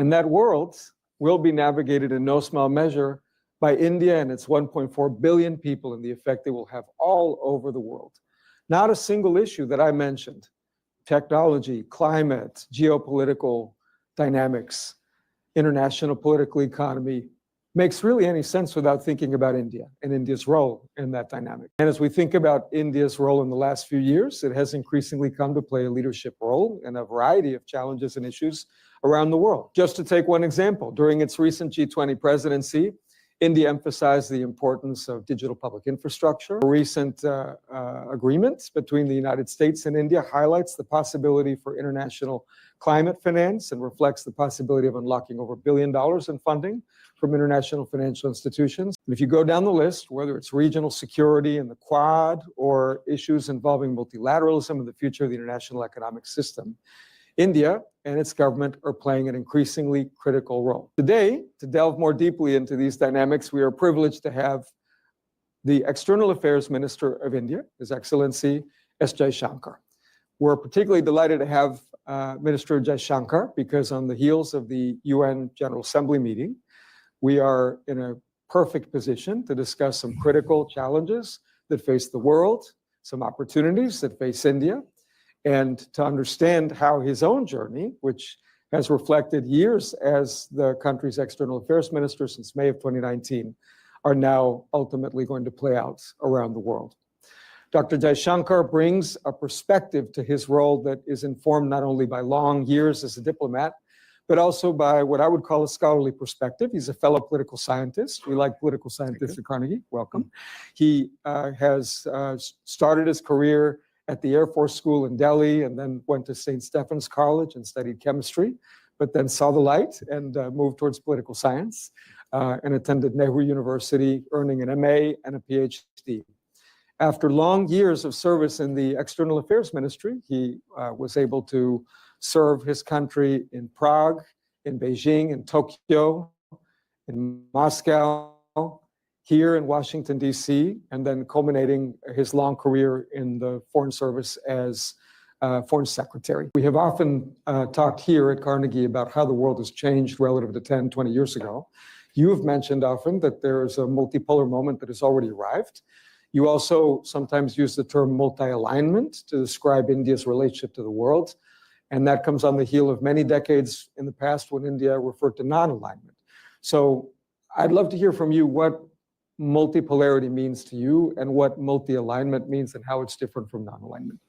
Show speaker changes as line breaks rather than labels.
And that world will be navigated in no small measure by India and its 1.4 billion people and the effect they will have all over the world. Not a single issue that I mentioned, technology, climate, geopolitical dynamics, international political economy, makes really any sense without thinking about India and India's role in that dynamic. And as we think about India's role in the last few years, it has increasingly come to play a leadership role in a variety of challenges and issues around the world. Just to take one example, during its recent G20 presidency, India emphasized the importance of digital public infrastructure. A recent agreement between the United States and India highlights the possibility for international climate finance and reflects the possibility of unlocking over $1 billion in funding from international financial institutions. And if you go down the list, whether it's regional security in the Quad or issues involving multilateralism and the future of the international economic system, India and its government are playing an increasingly critical role. Today, to delve more deeply into these dynamics, we are privileged to have the External Affairs Minister of India, His Excellency S. Jaishankar. We're particularly delighted to have Minister Jaishankar because on the heels of the UN General Assembly meeting, we are in a perfect position to discuss some critical challenges that face the world, some opportunities that face India, and to understand how his own journey, which has reflected years as the country's external affairs minister since May of 2019, are now ultimately going to play out around the world. Dr. Jaishankar brings a perspective to his role that is informed not only by long years as a diplomat, but also by what I would call a scholarly perspective. He's a fellow political scientist. We like political scientists at Carnegie. Welcome. He has started his career at the Air Force School in Delhi and then went to St. Stephen's College and studied chemistry, but then saw the light and moved towards political science and attended Nehru University, earning an MA and a PhD. After long years of service in the External Affairs Ministry, he was able to serve his country in Prague, in Beijing, in Tokyo, in Moscow, here in Washington, D.C., and then culminating his long career in the Foreign Service as Foreign Secretary. We have often talked here at Carnegie about how the world has changed relative to 10, 20 years ago. You have mentioned often that there is a multipolar moment that has already arrived. You also sometimes use the term multi-alignment to describe India's relationship to the world, and that comes on the heel of many decades in the past when India referred to non-alignment. So I'd love to hear from you what multipolarity means to you and what multi-alignment means and how it's different from non-alignment.